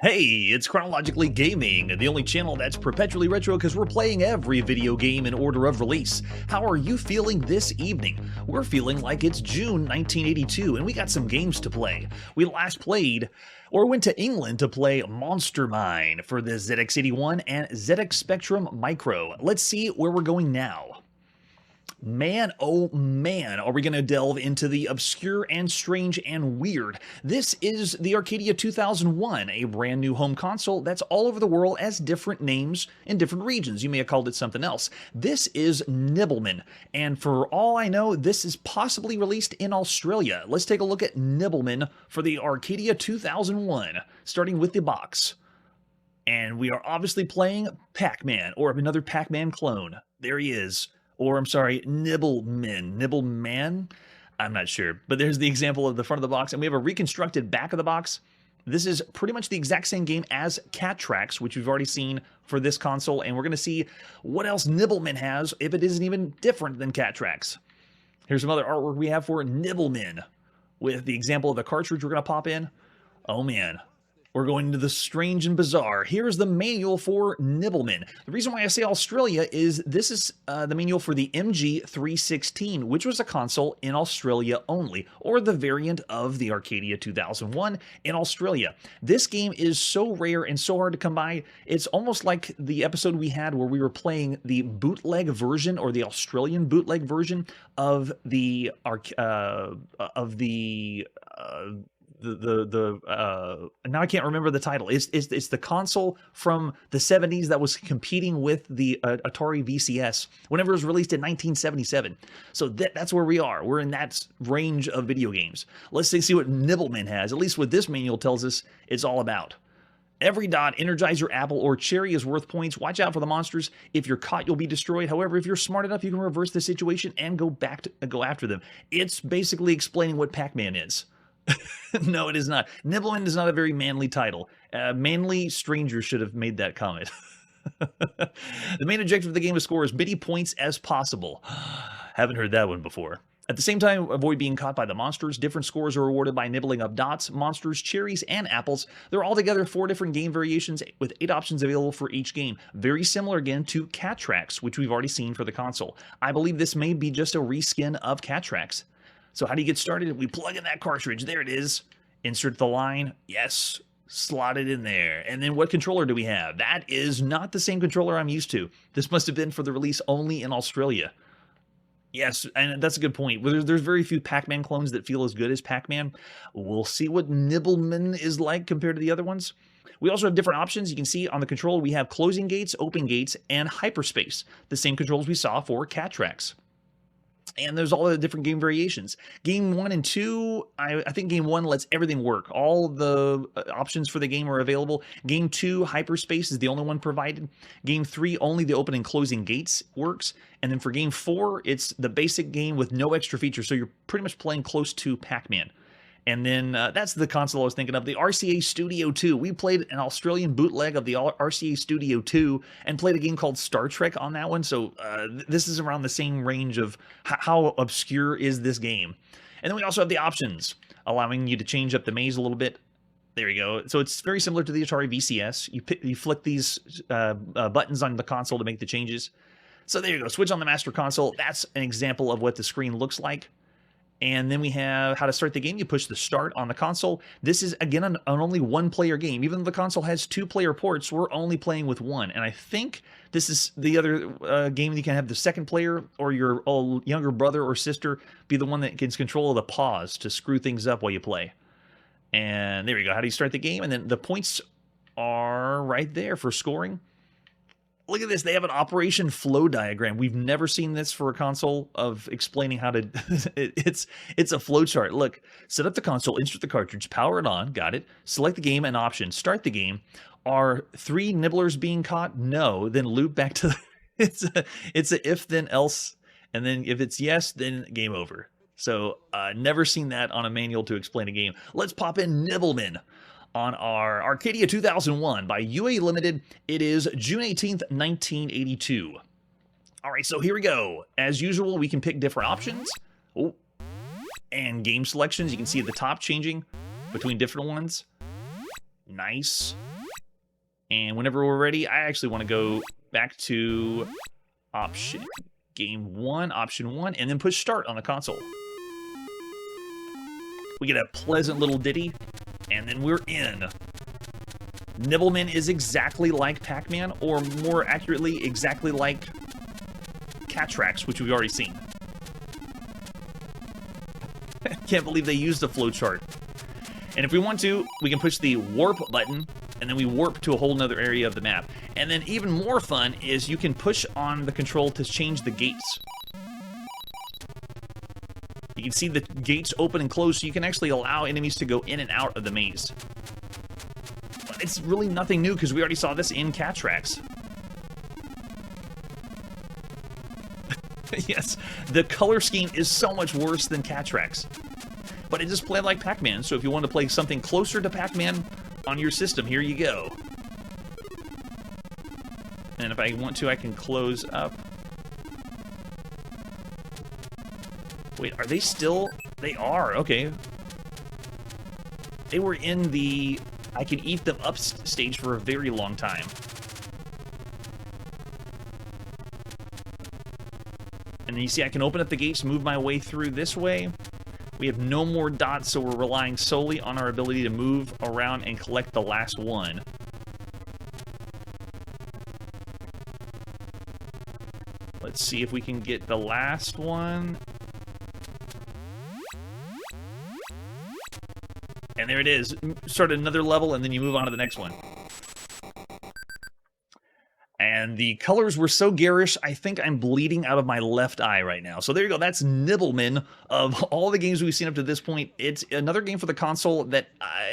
Hey, it's Chronologically Gaming, the only channel that's perpetually retro because we're playing every video game in order of release. How are you feeling this evening? We're feeling like it's June 1982 and we got some games to play. We last played, or went to England to play Monster Mine for the ZX81 and ZX Spectrum Micro. Let's see where we're going now. Man, oh man, are we going to delve into the obscure and strange and weird. This is the Arcadia 2001, a brand new home console that's all over the world as different names in different regions. You may have called it something else. This is Nibblemen, and for all I know, this is possibly released in Australia. Let's take a look at Nibblemen for the Arcadia 2001, starting with the box. And we are obviously playing Pac-Man, or another Pac-Man clone. There he is. Or, I'm sorry, Nibbleman? I'm not sure. But there's the example of the front of the box, and we have a reconstructed back of the box. This is pretty much the exact same game as Cat Tracks, which we've already seen for this console, and we're going to see what else Nibbleman has, if it isn't even different than Cat Tracks. Here's some other artwork we have for Nibblemen, with the example of the cartridge we're going to pop in. Oh man. We're going into the strange and bizarre. Here's the manual for Nibblemen. The reason why I say Australia is this is the manual for the MG316, which was a console in Australia only, or the variant of the Arcadia 2001 in Australia. This game is so rare and so hard to come by, it's almost like the episode we had where we were playing the bootleg version, or the Australian bootleg version of the now I can't remember the title. It's the console from the 70s that was competing with the Atari VCS whenever it was released in 1977. So that's where we are. We're in that range of video games. Let's see what Nibbleman has. At least what this manual tells us it's all about. Every dot, Energizer, apple, or cherry is worth points. Watch out for the monsters. If you're caught, you'll be destroyed. However, if you're smart enough, you can reverse the situation and go after them. It's basically explaining what Pac-Man is. No, it is not. Nibbleman is not a very manly title. Manly strangers should have made that comment. The main objective of the game is score as many points as possible. Haven't heard that one before. At the same time, avoid being caught by the monsters. Different scores are awarded by nibbling up dots, monsters, cherries, and apples. They're all together 4 different game variations with 8 options available for each game. Very similar again to Cat Tracks, which we've already seen for the console. I believe this may be just a reskin of Cat Tracks. So how do you get started? We plug in that cartridge. There it is. Insert the line. Yes. Slot it in there. And then what controller do we have? That is not the same controller I'm used to. This must have been for the release only in Australia. Yes, and that's a good point. There's very few Pac-Man clones that feel as good as Pac-Man. We'll see what Nibbleman is like compared to the other ones. We also have different options. You can see on the controller we have closing gates, open gates, and hyperspace. The same controls we saw for Cat Tracks. And there's all the different game variations. Game 1 and 2, I think Game 1 lets everything work. All the options for the game are available. Game 2, Hyperspace is the only one provided. Game 3, only the open and closing gates works. And then for Game 4, it's the basic game with no extra features. So you're pretty much playing close to Pac-Man. And then that's the console I was thinking of, the RCA Studio 2. We played an Australian bootleg of the RCA Studio 2 and played a game called Star Trek on that one. So this is around the same range of how obscure is this game. And then we also have the options, allowing you to change up the maze a little bit. There you go. So it's very similar to the Atari VCS. You flick these buttons on the console to make the changes. So there you go. Switch on the master console. That's an example of what the screen looks like. And then we have how to start the game. You push the start on the console. This is, again, an only one-player game. Even though the console has 2-player ports, we're only playing with one. And I think this is the other game that you can have the second player or your younger brother or sister be the one that gets control of the pause to screw things up while you play. And there you go. How do you start the game? And then the points are right there for scoring. Look at this. They have an operation flow diagram. We've never seen this for a console of explaining how to... it's a flow chart. Look, set up the console, insert the cartridge, power it on. Got it. Select the game and options. Start the game. Are 3 nibblers being caught? No. Then loop back to... It's a if, then else. And then if it's yes, then game over. So never seen that on a manual to explain a game. Let's pop in Nibblemen on our Arcadia 2001 by UA Limited. It is June 18th, 1982. All right, so here we go. As usual, we can pick different options. Oh, and game selections. You can see at the top changing between different ones. Nice. And whenever we're ready, I actually want to go back to option game 1, option 1, and then push start on the console. We get a pleasant little ditty, and then we're in. Nibblemen is exactly like Pac-Man, or more accurately, exactly like Catrax, which we've already seen. Can't believe they used a flowchart. And if we want to, we can push the warp button, and then we warp to a whole nother area of the map. And then even more fun is you can push on the control to change the gates. You can see the gates open and close, so you can actually allow enemies to go in and out of the maze. But it's really nothing new, because we already saw this in Catrax. Yes, the color scheme is so much worse than Catrax. But it just played like Pac-Man, so if you want to play something closer to Pac-Man on your system, here you go. And if I want to, I can close up. Wait, are they still? They are, okay. They were in the I can eat them up stage for a very long time. And then you see I can open up the gates, move my way through this way. We have no more dots, so we're relying solely on our ability to move around and collect the last one. Let's see if we can get the last one. And there it is. Start another level, and then you move on to the next one. And the colors were so garish, I think I'm bleeding out of my left eye right now. So there you go. That's Nibblemen. Of all the games we've seen up to this point, it's another game for the console that,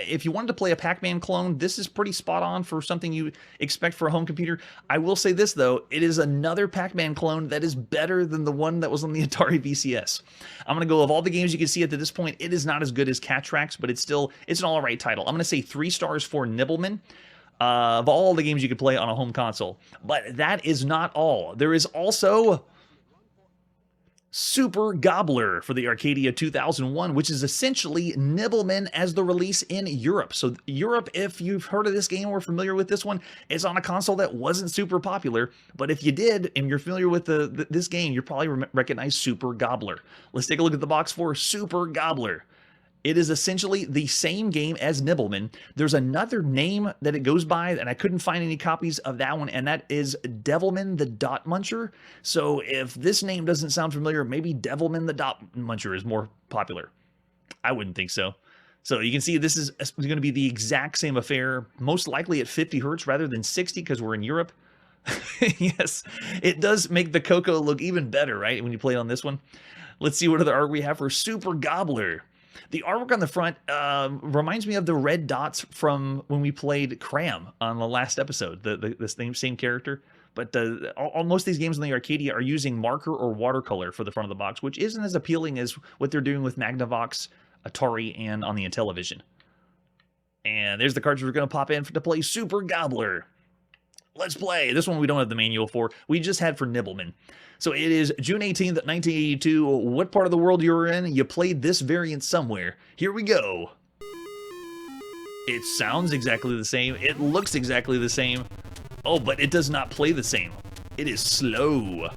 if you wanted to play a Pac-Man clone, this is pretty spot on for something you expect for a home computer. I will say this, though. It is another Pac-Man clone that is better than the one that was on the Atari VCS. I'm going to go, of all the games you can see up to this point, it is not as good as Catrax, but it's an all right title. I'm going to say 3 stars for Nibblemen. Of all the games you could play on a home console. But that is not all. There is also Super Gobbler for the Arcadia 2001, which is essentially Nibblemen as the release in Europe. So Europe, if you've heard of this game or familiar with this one, it's on a console that wasn't super popular. But if you did, and you're familiar with this game, you probably recognize Super Gobbler. Let's take a look at the box for Super Gobbler. It is essentially the same game as Nibblemen. There's another name that it goes by, and I couldn't find any copies of that one, and that is Devilman the Dot Muncher. So if this name doesn't sound familiar, maybe Devilman the Dot Muncher is more popular. I wouldn't think so. So you can see this is going to be the exact same affair, most likely at 50 hertz rather than 60 because we're in Europe. Yes, it does make the Coco look even better, right, when you play on this one. Let's see what other art we have for Super Gobbler. The artwork on the front reminds me of the red dots from when we played Cram on the last episode, the same character. But most of these games on the Arcadia are using marker or watercolor for the front of the box, which isn't as appealing as what they're doing with Magnavox, Atari, and on the Intellivision. And there's the cartridge we're going to pop in to play Super Gobbler. Let's play. This one we don't have the manual for. We just had for Nibblemen. So it is June 18th, 1982. What part of the world you're in? You played this variant somewhere. Here we go. It sounds exactly the same. It looks exactly the same. Oh, but it does not play the same. It is slow.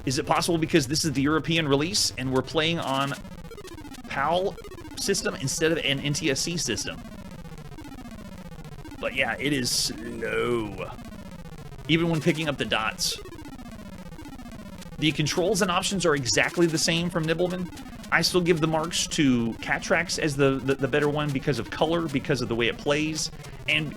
Is it possible because this is the European release and we're playing on PAL system instead of an NTSC system? But yeah, it is slow. Even when picking up the dots. The controls and options are exactly the same from Nibblemen. I still give the marks to Catrax as the better one because of color, because of the way it plays. And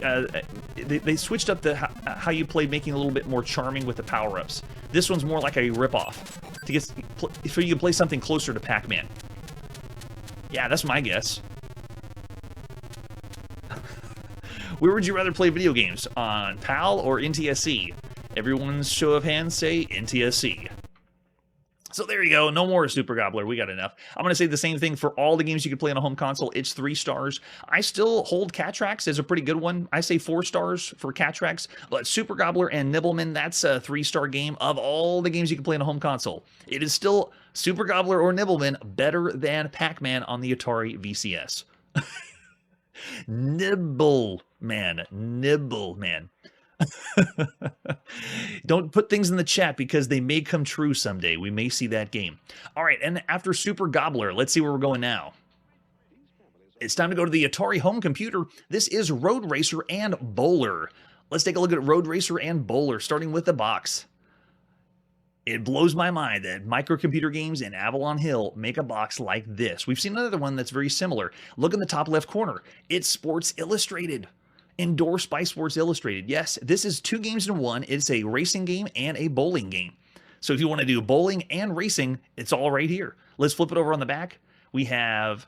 they switched up how you played, making it a little bit more charming with the power-ups. This one's more like a rip-off, so you can play something closer to Pac-Man. Yeah, that's my guess. Where would you rather play video games? On PAL or NTSC? Everyone's show of hands say NTSC. So there you go. No more Super Gobbler. We got enough. I'm going to say the same thing for all the games you can play on a home console. It's 3 stars. I still hold Catrax as a pretty good one. I say 4 stars for Catrax. But Super Gobbler and Nibblemen, that's a 3-star game of all the games you can play on a home console. It is still Super Gobbler or Nibblemen better than Pac-Man on the Atari VCS. Nibble. Man, Nibblemen. Don't put things in the chat because they may come true someday. We may see that game. All right, and after Super Gobbler, let's see where we're going now. It's time to go to the Atari Home Computer. This is Roadracer and Bowler. Let's take a look at Roadracer and Bowler, starting with the box. It blows my mind that Microcomputer Games and Avalon Hill make a box like this. We've seen another one that's very similar. Look in the top left corner. It's Sports Illustrated. Endorsed by Sports Illustrated. Yes, this is 2 games in one. It's a racing game and a bowling game. So if you want to do bowling and racing, it's all right here. Let's flip it over on the back. We have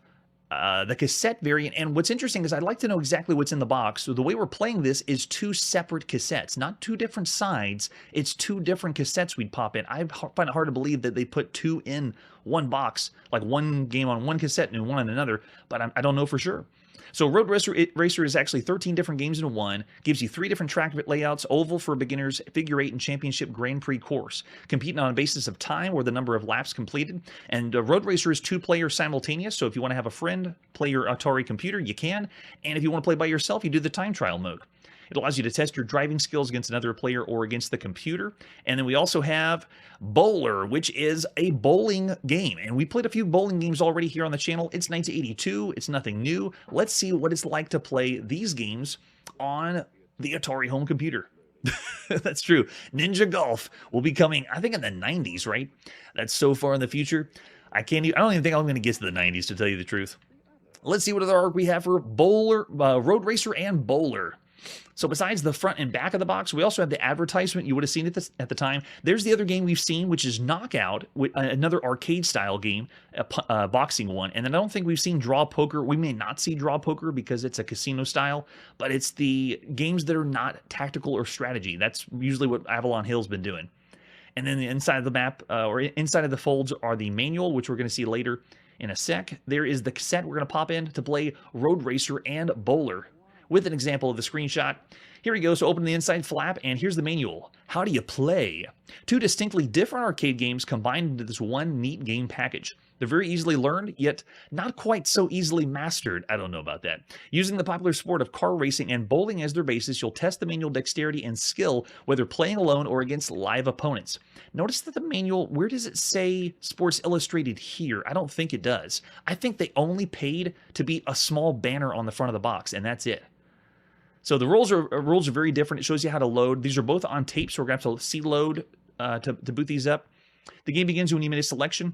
the cassette variant. And what's interesting is I'd like to know exactly what's in the box. So the way we're playing this is 2 separate cassettes, not 2 different sides. It's 2 different cassettes we'd pop in. I find it hard to believe that they put 2 in one box, like one game on one cassette and one on another, but I don't know for sure. So Roadracer is actually 13 different games in one, gives you 3 different track layouts, oval for beginners, figure 8, and championship Grand Prix course, competing on a basis of time or the number of laps completed. And Roadracer is 2-player simultaneous, so if you want to have a friend play your Atari computer, you can. And if you want to play by yourself, you do the time trial mode. It allows you to test your driving skills against another player or against the computer. And then we also have Bowler, which is a bowling game. And we played a few bowling games already here on the channel. It's 1982. It's nothing new. Let's see what it's like to play these games on the Atari Home Computer. That's true. Ninja Golf will be coming, I think, in the 90s, right? That's so far in the future. I don't even think I'm going to get to the 90s, to tell you the truth. Let's see what other art we have for Bowler, Roadracer and Bowler. So besides the front and back of the box, we also have the advertisement you would have seen at the time. There's the other game we've seen, which is Knockout, another arcade-style game, a boxing one. And then I don't think we've seen Draw Poker. We may not see Draw Poker because it's a casino style, but it's the games that are not tactical or strategy. That's usually what Avalon Hill's been doing. And then the inside of the map, or inside of the folds, are the manual, which we're going to see later in a sec. There is the cassette we're going to pop in to play Roadracer and Bowler, with an example of the screenshot. Here we go. So open the inside flap, and here's the manual. How do you play? 2 distinctly different arcade games combined into this one neat game package. They're very easily learned, yet not quite so easily mastered. I don't know about that. Using the popular sport of car racing and bowling as their basis, you'll test the manual dexterity and skill, whether playing alone or against live opponents. Notice that the manual, where does it say Sports Illustrated here? I don't think it does. I think they only paid to be a small banner on the front of the box, and that's it. So the rules are very different. It shows you how to load. These are both on tape, so we're going to have to see load to boot these up. The game begins when you make a selection.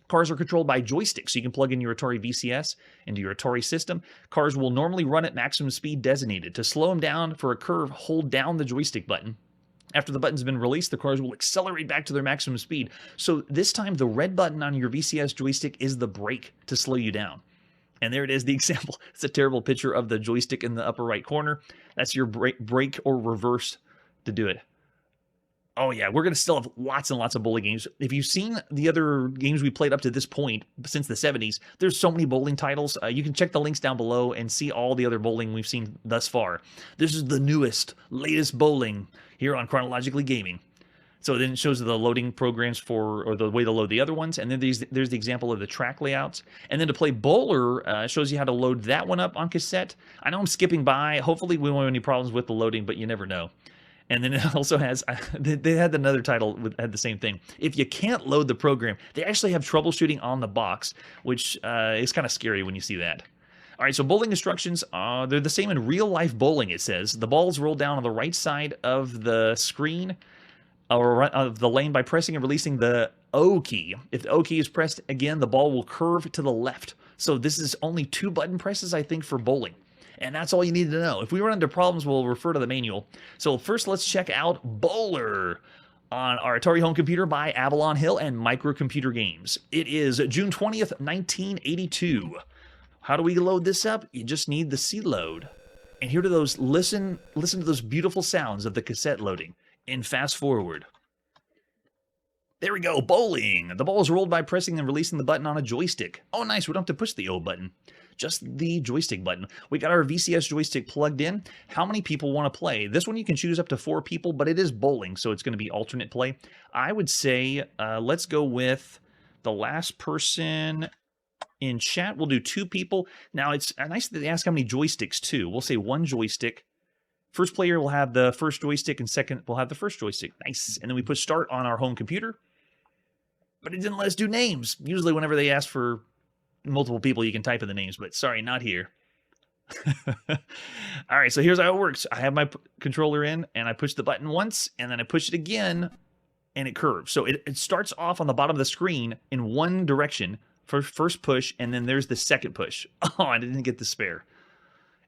Cars are controlled by joysticks, so you can plug in your Atari VCS into your Atari system. Cars will normally run at maximum speed designated. To slow them down for a curve, hold down the joystick button. After the button's been released, the cars will accelerate back to their maximum speed. So this time, the red button on your VCS joystick is the brake to slow you down. And there it is, the example. It's a terrible picture of the joystick in the upper right corner. That's your brake or reverse to do it. Oh yeah, we're going to still have lots and lots of bowling games. If you've seen the other games we played up to this point, since the 70s, there's so many bowling titles. You can check the links down below and see all the other bowling we've seen thus far. This is the newest, latest bowling here on Chronologically Gaming. So then it shows the loading programs or the way to load the other ones. And then there's the example of the track layouts. And then to play Bowler, shows you how to load that one up on cassette. I know I'm skipping by. Hopefully we won't have any problems with the loading, but you never know. And then it also has, they had another title that had the same thing. If you can't load the program, they actually have troubleshooting on the box, which is kind of scary when you see that. All right, so bowling instructions, they're the same in real-life bowling, it says. The balls roll down on the right side of the screen, or of the lane, by pressing and releasing the O key. If the O key is pressed again, the ball will curve to the left. So this is only 2 button presses, I think, for bowling. And that's all you need to know. If we run into problems, we'll refer to the manual. So first, let's check out Bowler on our Atari Home Computer by Avalon Hill and Microcomputer Games. It is June 20th, 1982. How do we load this up? You just need the C load. And here to those, listen to those beautiful sounds of the cassette loading. And fast forward. There we go, bowling. The ball is rolled by pressing and releasing the button on a joystick. Oh, nice, we don't have to push the O button. Just the joystick button. We got our VCS joystick plugged in. How many people want to play? This one you can choose up to 4 people, but it is bowling, so it's going to be alternate play. I would say let's go with the last person in chat, we'll do 2 people. Now, it's nice that they ask how many joysticks, too. We'll say 1 joystick. First player will have the first joystick, and second will have the first joystick. Nice. And then we push start on our home computer. But it didn't let us do names. Usually whenever they ask for multiple people, you can type in the names. But sorry, not here. All right, so here's how it works. I have my controller in, and I push the button once, and then I push it again, and it curves. So it starts off on the bottom of the screen in one direction for first push, and then there's the second push. Oh, I didn't get the spare.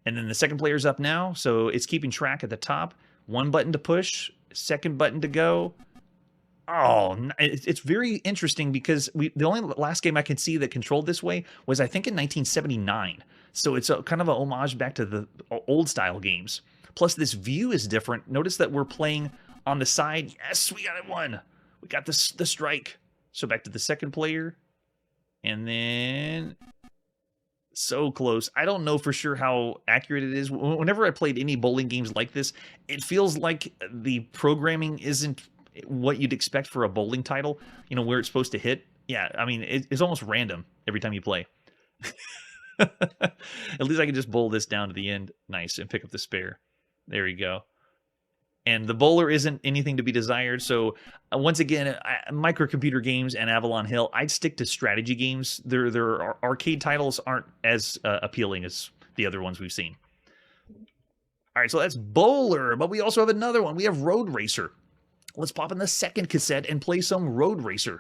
And then the second player's up now, so it's keeping track at the top. 1 button to push, second button to go. Oh, it's very interesting because the only last game I can see that controlled this way was, I think, in 1979. So it's kind of a homage back to the old style games. Plus, this view is different. Notice that we're playing on the side. Yes, we got it 1. We got the strike. So back to the second player. And then... so close. I don't know for sure how accurate it is. Whenever I played any bowling games like this, it feels like the programming isn't what you'd expect for a bowling title, you know, where it's supposed to hit. Yeah, I mean, it's almost random every time you play. At least I can just bowl this down to the end. Nice, and pick up the spare. There you go. And the bowler isn't anything to be desired. So once again, microcomputer games and Avalon Hill, I'd stick to strategy games. Their arcade titles aren't as appealing as the other ones we've seen. All right, so that's Bowler, but we also have another one. We have Roadracer. Let's pop in the second cassette and play some Roadracer.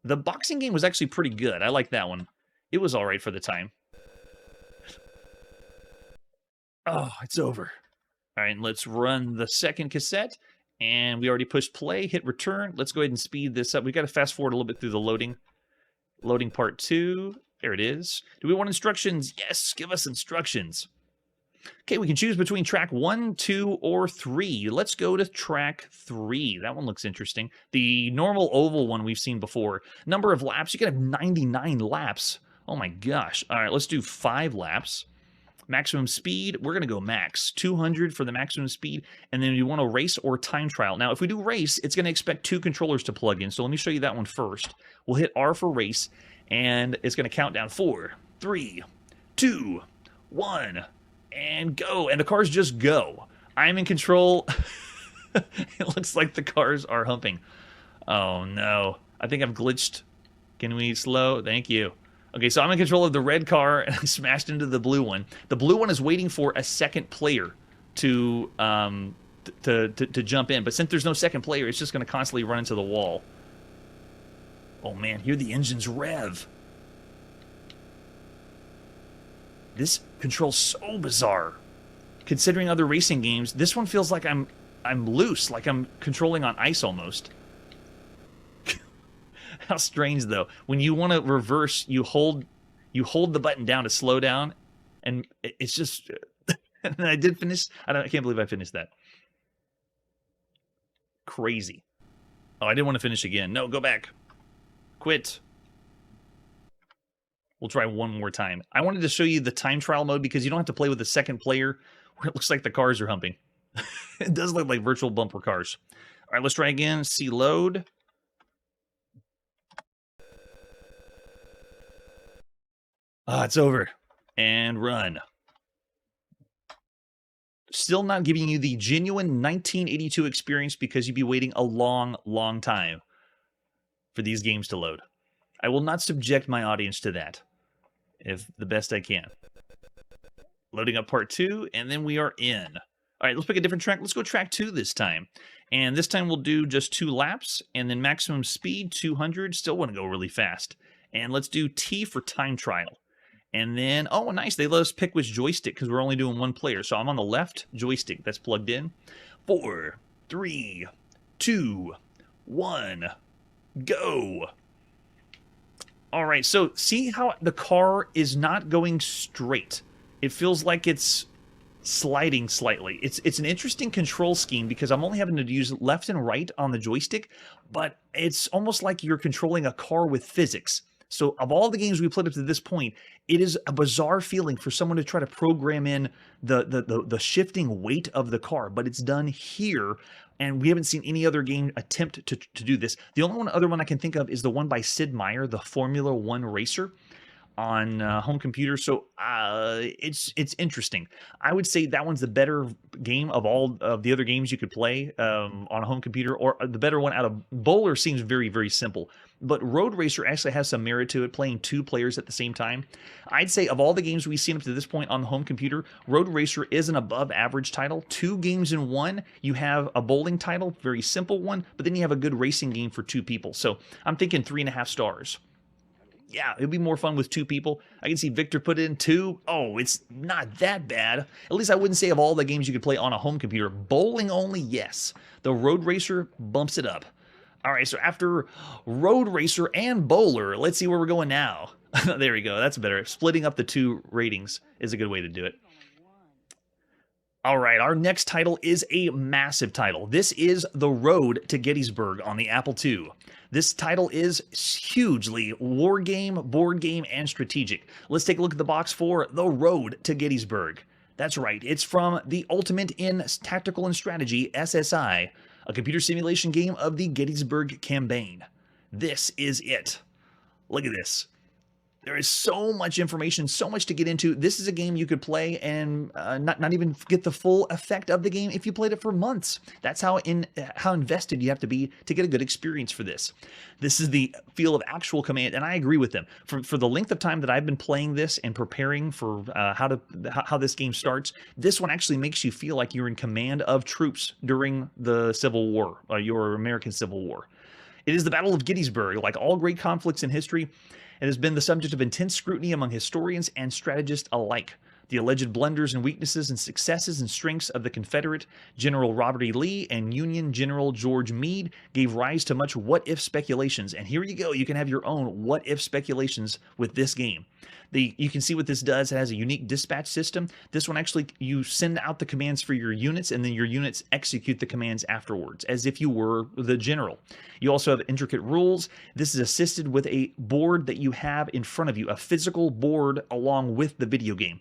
The boxing game was actually pretty good. I like that one. It was all right for the time. Oh, it's over. All right, let's run the second cassette. And we already pushed play, hit return. Let's go ahead and speed this up. We've got to fast forward a little bit through the loading. Loading part 2. There it is. Do we want instructions? Yes, give us instructions. Okay, we can choose between track 1, 2, or 3. Let's go to track 3. That one looks interesting. The normal oval one we've seen before. Number of laps, you can have 99 laps. Oh my gosh. All right, let's do 5 laps. Maximum speed, we're going to go max. 200 for the maximum speed. And then you want to race or time trial. Now, if we do race, it's going to expect 2 controllers to plug in. So let me show you that one first. We'll hit R for race, and it's going to count down 4, 3, 2, 1, and go. And the cars just go. I'm in control. It looks like the cars are humping. Oh, no. I think I've glitched. Can we slow? Thank you. Okay, so I'm in control of the red car, and I smashed into the blue one. The blue one is waiting for a second player to jump in. But since there's no second player, it's just going to constantly run into the wall. Oh, man, hear the engines rev. This control's so bizarre. Considering other racing games, this one feels like I'm loose, like I'm controlling on ice almost. How strange, though. When you want to reverse, you hold the button down to slow down, and it's just... And I did finish... I can't believe I finished that. Crazy. Oh, I didn't want to finish again. No, go back. Quit. We'll try one more time. I wanted to show you the time trial mode because you don't have to play with the second player where it looks like the cars are humping. It does look like virtual bumper cars. All right, let's try again. See load. Ah, it's over. And run. Still not giving you the genuine 1982 experience because you'd be waiting a long, long time for these games to load. I will not subject my audience to that, if the best I can. Loading up part 2, and then we are in. All right, let's pick a different track. Let's go track 2 this time. And this time we'll do just 2 laps, and then maximum speed, 200. Still want to go really fast. And let's do T for time trial. And then, oh, nice, they let us pick which joystick because we're only doing one player. So I'm on the left joystick that's plugged in. 4, 3, 2, 1, go. All right, so see how the car is not going straight. It feels like it's sliding slightly. It's an interesting control scheme because I'm only having to use left and right on the joystick, but it's almost like you're controlling a car with physics. So of all the games we played up to this point, it is a bizarre feeling for someone to try to program in the shifting weight of the car, but it's done here, and we haven't seen any other game attempt to do this. The only other one I can think of is the one by Sid Meier, the Formula One Racer on home computer. So it's interesting. I would say that one's the better game of all of the other games you could play on a home computer, or the better one out of Bowler seems very, very simple. But Roadracer actually has some merit to it, playing 2 players at the same time. I'd say of all the games we've seen up to this point on the home computer, Roadracer is an above average title. 2 games in one. You have a bowling title, very simple one, but then you have a good racing game for 2 people. So I'm thinking 3.5 stars. Yeah, it'd be more fun with 2 people. I can see Victor put in 2. Oh, it's not that bad. At least I wouldn't say of all the games you could play on a home computer. Bowling only, yes. The Roadracer bumps it up. All right, so after Roadracer and Bowler, let's see where we're going now. There we go. That's better. Splitting up the 2 ratings is a good way to do it. All right, our next title is a massive title. This is The Road to Gettysburg on the Apple II. This title is hugely war game, board game, and strategic. Let's take a look at the box for The Road to Gettysburg. That's right, it's from the Ultimate in Tactical and Strategy, SSI, a computer simulation game of the Gettysburg Campaign. This is it. Look at this. There is so much information, so much to get into. This is a game you could play and not even get the full effect of the game if you played it for months. That's how invested you have to be to get a good experience for this. This is the feel of actual command, and I agree with them. For the length of time that I've been playing this and preparing for how this game starts, this one actually makes you feel like you're in command of troops during the Civil War, your American Civil War. It is the Battle of Gettysburg. Like all great conflicts in history, it has been the subject of intense scrutiny among historians and strategists alike. The alleged blunders and weaknesses and successes and strengths of the Confederate General Robert E. Lee and Union General George Meade gave rise to much what-if speculations. And here you go. You can have your own what-if speculations with this game. You can see what this does. It has a unique dispatch system. This one actually, you send out the commands for your units, and then your units execute the commands afterwards, as if you were the general. You also have intricate rules. This is assisted with a board that you have in front of you, a physical board along with the video game.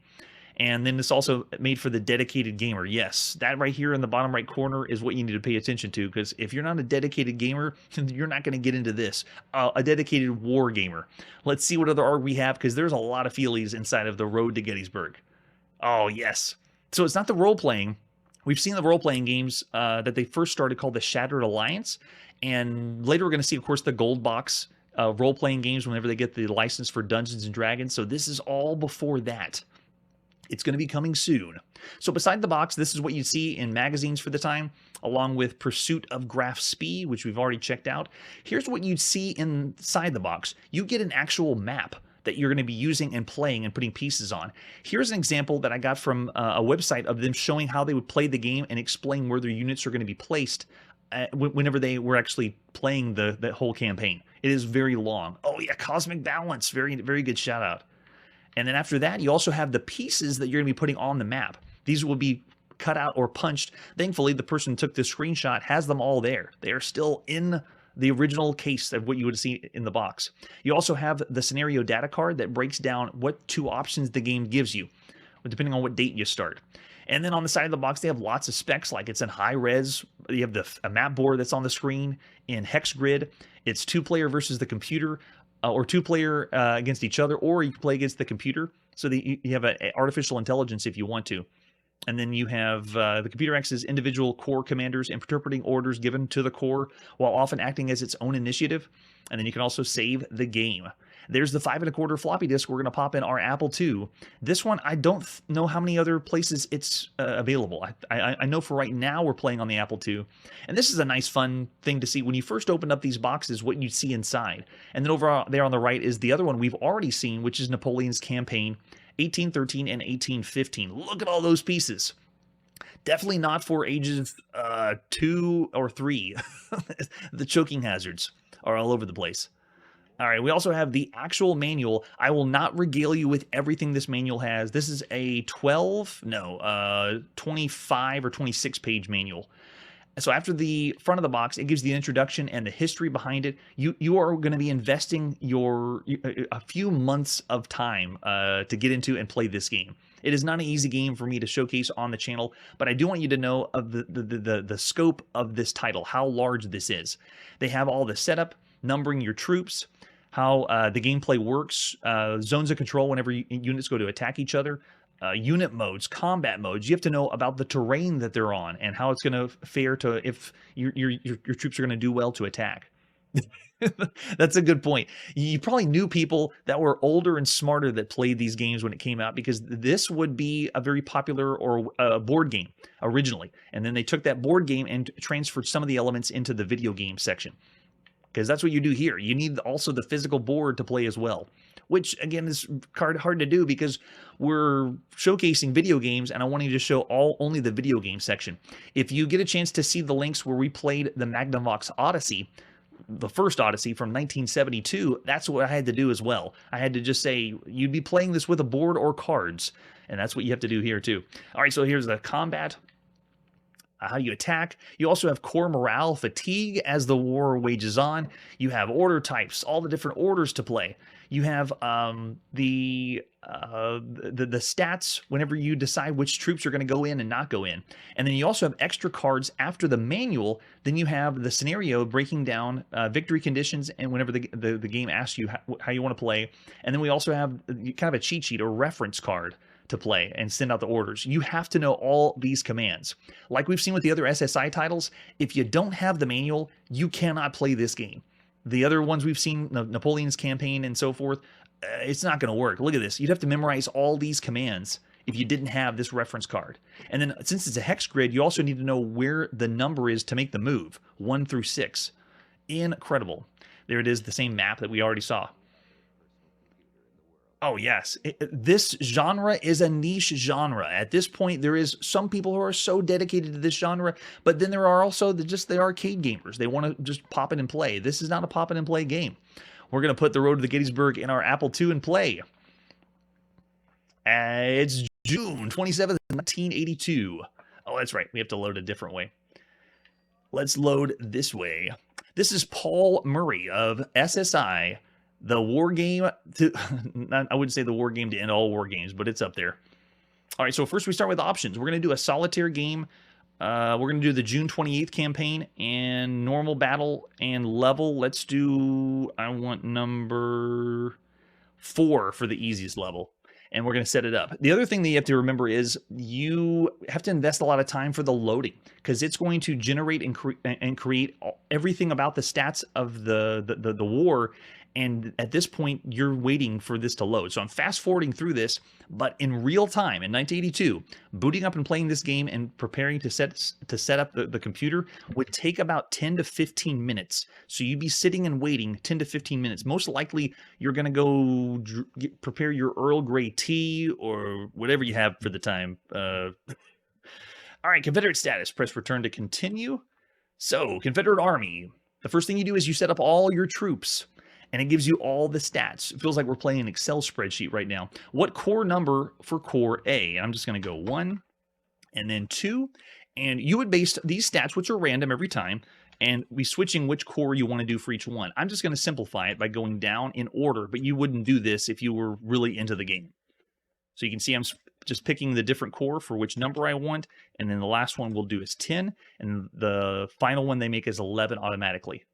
And then it's also made for the dedicated gamer. Yes, that right here in the bottom right corner is what you need to pay attention to, because if you're not a dedicated gamer, you're not going to get into this. A dedicated war gamer. Let's see what other art we have, because there's a lot of feelies inside of The Road to Gettysburg. Oh, yes. So it's not the role-playing. We've seen the role-playing games that they first started called the Shattered Alliance, and later we're going to see, of course, the Gold Box role-playing games whenever they get the license for Dungeons and Dragons. So this is all before that. It's going to be coming soon. So beside the box, this is what you see in magazines for the time, along with Pursuit of Graf Spee, which we've already checked out. Here's what you'd see inside the box. You get an actual map that you're going to be using and playing and putting pieces on. Here's an example that I got from a website of them showing how they would play the game and explain where their units are going to be placed whenever they were actually playing the whole campaign. It is very long. Oh yeah, Cosmic Balance. Very, very good shout out. And then after that, you also have the pieces that you're going to be putting on the map. These will be cut out or punched. Thankfully, the person who took this screenshot has them all there. They are still in the original case of what you would see in the box. You also have the scenario data card that breaks down what 2 options the game gives you, depending on what date you start. And then on the side of the box, they have lots of specs, like it's in high res. You have a map board that's on the screen in hex grid. It's 2-player versus the computer. Or 2-player against each other, or you can play against the computer. So you have an artificial intelligence if you want to. And then you have the computer acts as individual core commanders, interpreting orders given to the core, while often acting as its own initiative. And then you can also save the game. There's the 5 1/4 floppy disk we're going to pop in our Apple II. This one, I don't know how many other places it's available. I know for right now we're playing on the Apple II. And this is a nice, fun thing to see. When you first open up these boxes, what you see inside. And then over there on the right is the other one we've already seen, which is Napoleon's campaign, 1813 and 1815. Look at all those pieces. Definitely not for ages 2 or 3. The choking hazards are all over the place. All right, we also have the actual manual. I will not regale you with everything this manual has. This is a 25 or 26 page manual. So after the front of the box, it gives the introduction and the history behind it. You are going to be investing a few months of time to get into and play this game. It is not an easy game for me to showcase on the channel, but I do want you to know of the scope of this title, how large this is. They have all the setup, numbering your troops, how the gameplay works, zones of control whenever units go to attack each other, unit modes, combat modes. You have to know about the terrain that they're on and how it's going to fare to if your troops are going to do well to attack. That's a good point. You probably knew people that were older and smarter that played these games when it came out, because this would be a very popular or board game originally. And then they took that board game and transferred some of the elements into the video game section, because that's what you do here. You need also the physical board to play as well, which again is hard to do because we're showcasing video games and I want you to show only the video game section. If you get a chance to see the links where we played the Magnavox Odyssey, the first Odyssey from 1972, that's what I had to do as well. I had to just say, you'd be playing this with a board or cards, and that's what you have to do here too. All right, so here's the combat. How you attack. You also have core morale, fatigue as the war wages on. You have order types, all the different orders to play. You have the stats whenever you decide which troops are going to go in and not go in. And then you also have extra cards after the manual. Then you have the scenario breaking down victory conditions and whenever the game asks you how you want to play. And then we also have kind of a cheat sheet or reference card to play and send out the orders. You have to know all these commands. Like we've seen with the other SSI titles, if you don't have the manual, you cannot play this game. The other ones we've seen, Napoleon's Campaign and so forth, it's not going to work. Look at this. You'd have to memorize all these commands if you didn't have this reference card. And then since it's a hex grid, you also need to know where the number is to make the move, 1 through 6. Incredible. There it is, the same map that we already saw. Oh, yes. This genre is a niche genre. At this point, there is some people who are so dedicated to this genre, but then there are also the arcade gamers. They want to just pop it and play. This is not a pop it and play game. We're going to put the Road to the Gettysburg in our Apple II and play. It's June 27th, 1982. Oh, that's right. We have to load a different way. Let's load this way. This is Paul Murray of SSI. The war game to, I wouldn't say the war game to end all war games, but it's up there. All right, so first we start with options. We're going to do a solitaire game. We're going to do the June 28th campaign and normal battle and level. Let's do, I want number 4 for the easiest level. And we're going to set it up. The other thing that you have to remember is you have to invest a lot of time for the loading, because it's going to generate and create everything about the stats of the war. And at this point, you're waiting for this to load. So I'm fast forwarding through this, but in real time in 1982, booting up and playing this game and preparing to set up the computer would take about 10 to 15 minutes. So you'd be sitting and waiting 10 to 15 minutes. Most likely, you're going to go prepare your Earl Grey tea or whatever you have for the time. All right, Confederate status. Press return to continue. So, Confederate Army. The first thing you do is you set up all your troops. And it gives you all the stats. It feels like we're playing an Excel spreadsheet right now. What core number for core A? And I'm just going to go 1 and then 2. And you would base these stats, which are random every time, and be switching which core you want to do for each one. I'm just going to simplify it by going down in order, but you wouldn't do this if you were really into the game. So you can see I'm just picking the different core for which number I want, and then the last one we'll do is 10, and the final one they make is 11 automatically.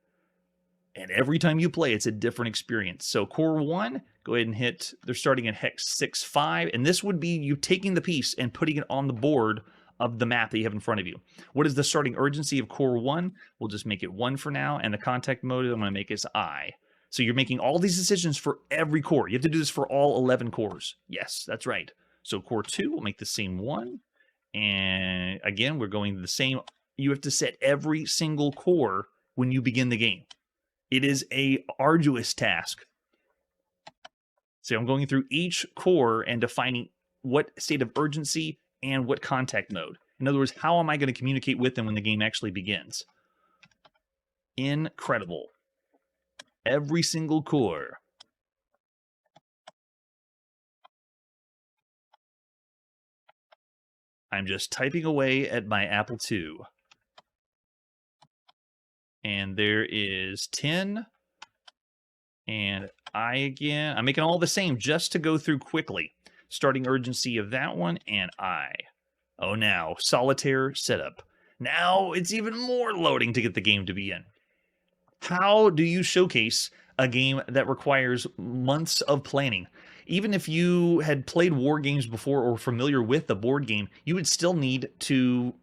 And every time you play, it's a different experience. So core 1, go ahead and hit, they're starting at hex 6-5, and this would be you taking the piece and putting it on the board of the map that you have in front of you. What is the starting urgency of core 1? We'll just make it 1 for now, and the contact mode I'm going to make is I. So you're making all these decisions for every core. You have to do this for all 11 cores. Yes, that's right. So core 2, we'll make the same 1. And again, we're going the same. You have to set every single core when you begin the game. It is a arduous task. So I'm going through each core and defining what state of urgency and what contact mode. In other words, how am I going to communicate with them when the game actually begins? Incredible. Every single core. I'm just typing away at my Apple II. And there is 10. And I again. I'm making all the same just to go through quickly. Starting urgency of that one, and I. Oh, now, solitaire setup. Now it's even more loading to get the game to be in. How do you showcase a game that requires months of planning? Even if you had played war games before or familiar with the board game, you would still need to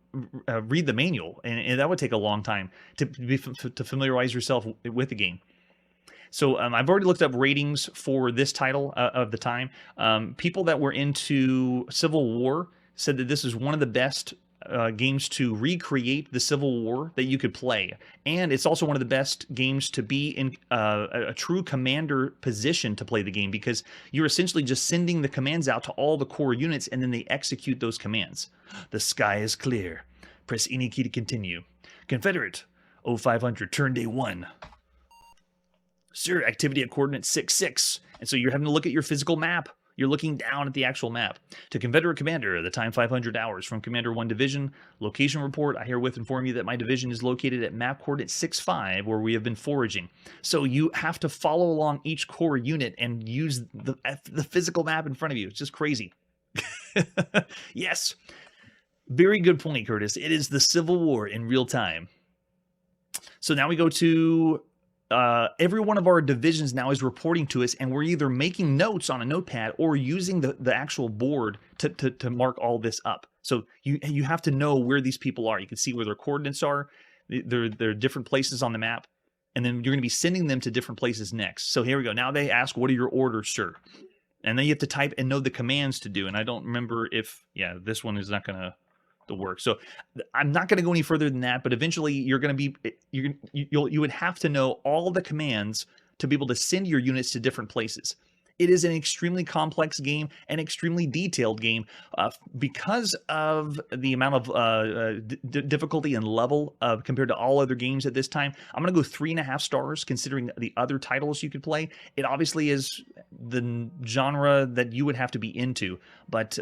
read the manual, and that would take a long time to familiarize yourself with the game. So I've already looked up ratings for this title of the time. People that were into Civil War said that this is one of the best games to recreate the Civil War that you could play. And it's also one of the best games to be in a true commander position to play the game, because you're essentially just sending the commands out to all the core units and then they execute those commands. The sky is clear. Press any key to continue. Confederate, 0500, turn day 1. Sir, activity at coordinate 66. And so you're having to look at your physical map. You're looking down at the actual map. To Confederate Commander, the time 500 hours. From Commander 1 Division, location report. I herewith inform you that my division is located at map coordinate 65, where we have been foraging. So you have to follow along each core unit and use the physical map in front of you. It's just crazy. Yes. Very good point, Curtis. It is the Civil War in real time. So now we go to... every one of our divisions now is reporting to us, and we're either making notes on a notepad or using the actual board to mark all this up. So you have to know where these people are. You can see where their coordinates are. They're different places on the map, and then you're going to be sending them to different places next. So here we go. Now they ask, what are your orders, sir? And then you have to type and know the commands to do. And I don't remember if, yeah, this one is not going to work. So I'm not going to go any further than that, but eventually you're going to be, you would have to know all the commands to be able to send your units to different places. It is an extremely complex game, an extremely detailed game, because of the amount of difficulty and level compared to all other games at this time. I'm going to go 3.5 stars, considering the other titles you could play. It obviously is the genre that you would have to be into, but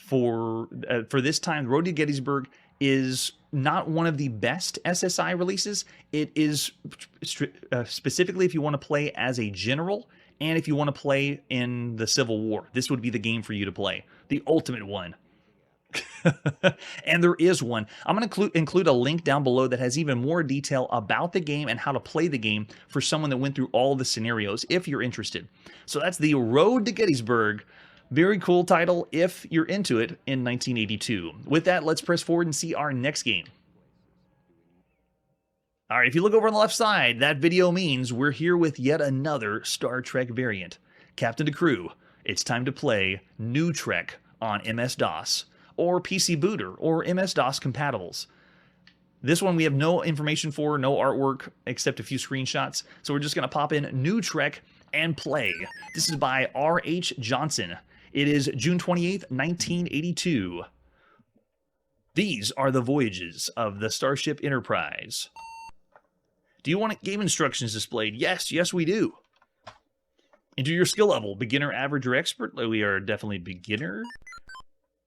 for this time, Road to Gettysburg is not one of the best SSI releases. It is specifically if you want to play as a general, and if you want to play in the Civil War, this would be the game for you to play. The ultimate one. And there is one. I'm going to include a link down below that has even more detail about the game and how to play the game for someone that went through all the scenarios, if you're interested. So that's the Road to Gettysburg. Very cool title if you're into it in 1982. With that, let's press forward and see our next game. All right, if you look over on the left side, that video means we're here with yet another Star Trek variant. Captain to crew, it's time to play NewTrek on MS-DOS, or PC Booter, or MS-DOS compatibles. This one we have no information for, no artwork, except a few screenshots, so we're just going to pop in NewTrek and play. This is by R.H. Johnson. It is June 28th, 1982. These are the voyages of the Starship Enterprise. Do you want game instructions displayed? Yes, yes we do. Enter your skill level, beginner, average, or expert. We are definitely beginner.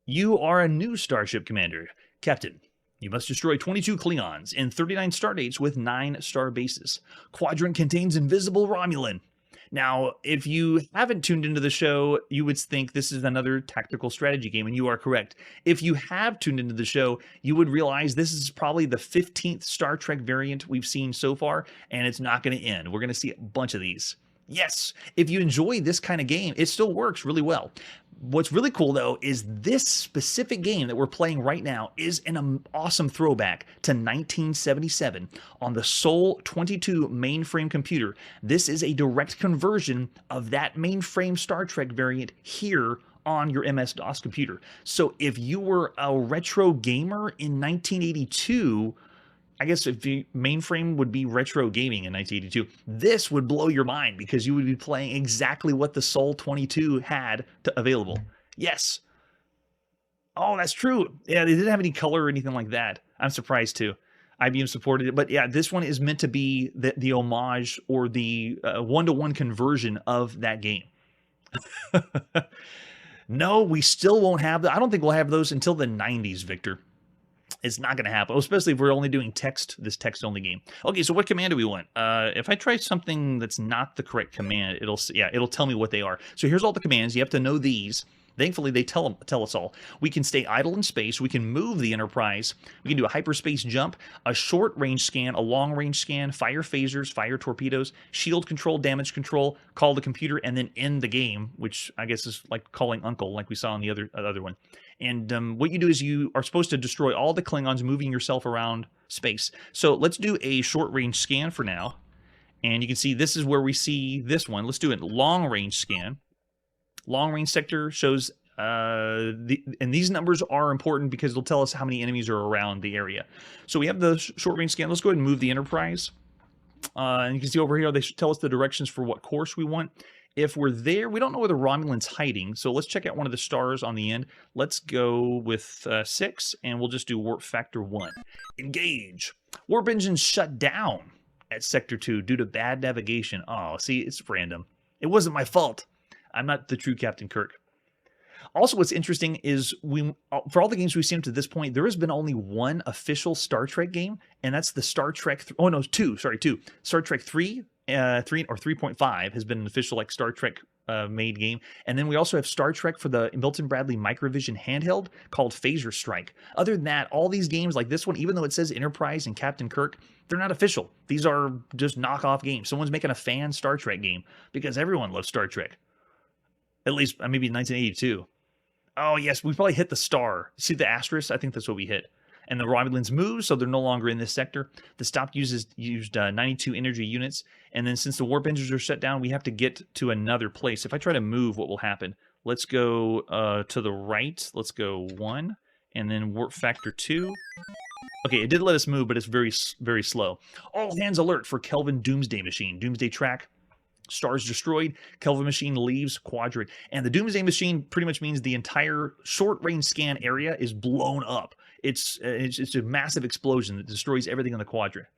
You are a new Starship Commander. Captain, you must destroy 22 Klingons in 39 stardates with 9 star bases. Quadrant contains invisible Romulan. Now, if you haven't tuned into the show, you would think this is another tactical strategy game, and you are correct. If you have tuned into the show, you would realize this is probably the 15th Star Trek variant we've seen so far, and it's not going to end. We're going to see a bunch of these. Yes, if you enjoy this kind of game, it still works really well. What's really cool, though, is this specific game that we're playing right now is an awesome throwback to 1977 on the Sol 22 mainframe computer. This is a direct conversion of that mainframe Star Trek variant here on your MS-DOS computer. So if you were a retro gamer in 1982, I guess if the mainframe would be retro gaming in 1982, this would blow your mind because you would be playing exactly what the Sol 22 had available. Yes. Oh, that's true. Yeah, they didn't have any color or anything like that. I'm surprised too. IBM supported it. But yeah, this one is meant to be the homage or the one-to-one conversion of that game. No, we still won't have that. I don't think we'll have those until the 90s, Victor. It's not going to happen, especially if we're only doing this text-only game. Okay, so what command do we want? If I try something that's not the correct command, it'll tell me what they are. So here's all the commands. You have to know these. Thankfully, they tell us all. We can stay idle in space. We can move the Enterprise. We can do a hyperspace jump, a short-range scan, a long-range scan, fire phasers, fire torpedoes, shield control, damage control, call the computer, and then end the game, which I guess is like calling Uncle, like we saw in the other one. And what you do is you are supposed to destroy all the Klingons, moving yourself around space. So let's do a short-range scan for now. And you can see this is where we see this one. Let's do a long-range scan. Long-range sector shows, and these numbers are important because it'll tell us how many enemies are around the area. So we have the short-range scan. Let's go ahead and move the Enterprise. And you can see over here, they should tell us the directions for what course we want. If we're there, we don't know where the Romulan's hiding, so let's check out one of the stars on the end. Let's go with 6, and we'll just do warp factor 1. Engage. Warp engines shut down at Sector 2 due to bad navigation. Oh, see, it's random. It wasn't my fault. I'm not the true Captain Kirk. Also, what's interesting is for all the games we've seen up to this point, there has been only one official Star Trek game, and that's the Star Trek... two. Star Trek 3, 3 or 3.5 has been an official like Star Trek made game. And then we also have Star Trek for the Milton Bradley Microvision handheld called Phaser Strike. Other than that, all these games like this one, even though it says Enterprise and Captain Kirk, they're not official. These are just knockoff games. Someone's making a fan Star Trek game because everyone loves Star Trek. At least maybe 1982. Oh, yes, we probably hit the star. See the asterisk? I think that's what we hit. And the Romulans move, so they're no longer in this sector. The stop used 92 energy units. And then since the warp engines are shut down, we have to get to another place. If I try to move, what will happen? Let's go to the right. Let's go 1. And then warp factor 2. Okay, it did let us move, but it's very, very slow. All hands alert for Kelvin Doomsday Machine. Doomsday track. Stars destroyed, Kelvin machine leaves quadrant. And the Doomsday machine pretty much means the entire short-range scan area is blown up. It's a massive explosion that destroys everything in the quadrant.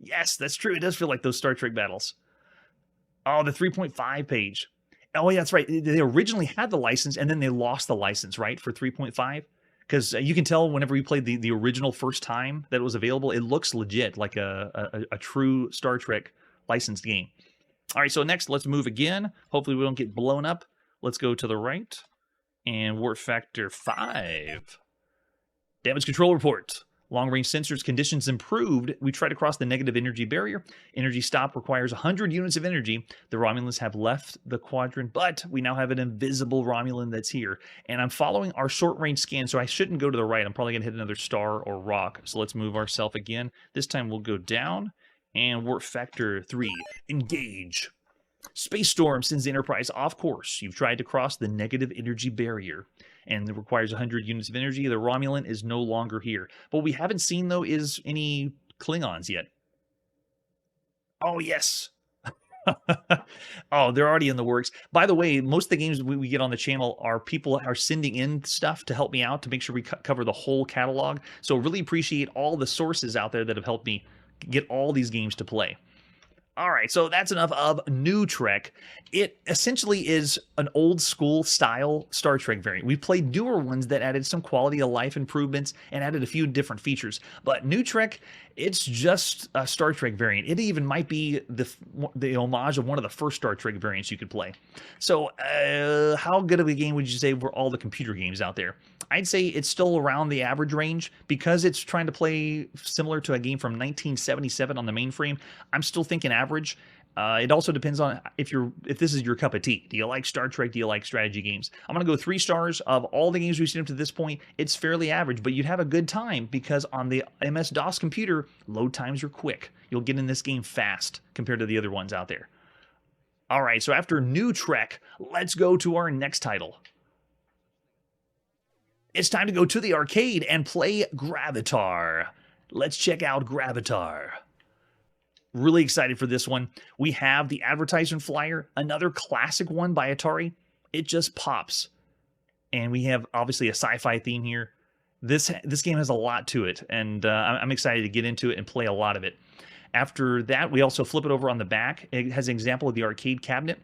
Yes, that's true. It does feel like those Star Trek battles. Oh, the 3.5 page. Oh, yeah, that's right. They originally had the license, and then they lost the license, right, for 3.5? Because you can tell whenever we played the original first time that it was available, it looks legit, like a true Star Trek licensed game. All right, so next, let's move again. Hopefully we don't get blown up. Let's go to the right. And warp factor 5. Damage control report. Long-range sensors conditions improved. We tried to cross the negative energy barrier. Energy stop requires 100 units of energy. The Romulans have left the quadrant, but we now have an invisible Romulan that's here. And I'm following our short-range scan, so I shouldn't go to the right. I'm probably going to hit another star or rock. So let's move ourselves again. This time we'll go down. And warp factor 3, engage. Space Storm sends the Enterprise off course. You've tried to cross the negative energy barrier, and it requires 100 units of energy. The Romulan is no longer here. But what we haven't seen, though, is any Klingons yet. Oh, yes. Oh, they're already in the works. By the way, most of the games we get on the channel are people are sending in stuff to help me out to make sure we cover the whole catalog. So really appreciate all the sources out there that have helped me get all these games to play. All right, so that's enough of NewTrek. It essentially is an old school style Star Trek variant. We played newer ones that added some quality of life improvements and added a few different features. But NewTrek, it's just a Star Trek variant. It even might be the homage of one of the first Star Trek variants you could play. So how good of a game would you say were all the computer games out there? I'd say it's still around the average range because it's trying to play similar to a game from 1977 on the mainframe. I'm still thinking average. It also depends on if this is your cup of tea. Do you like Star Trek? Do you like strategy games? I'm going to go 3 stars. Of all the games we've seen up to this point, it's fairly average, but you'd have a good time because on the MS-DOS computer, load times are quick. You'll get in this game fast compared to the other ones out there. All right, so after NewTrek, let's go to our next title. It's time to go to the arcade and play Gravitar. Let's check out Gravitar. Really excited for this one. We have the advertisement flyer, another classic one by Atari. It just pops. And we have obviously a sci-fi theme here. This game has a lot to it, and I'm excited to get into it and play a lot of it. After that, we also flip it over on the back. It has an example of the arcade cabinet.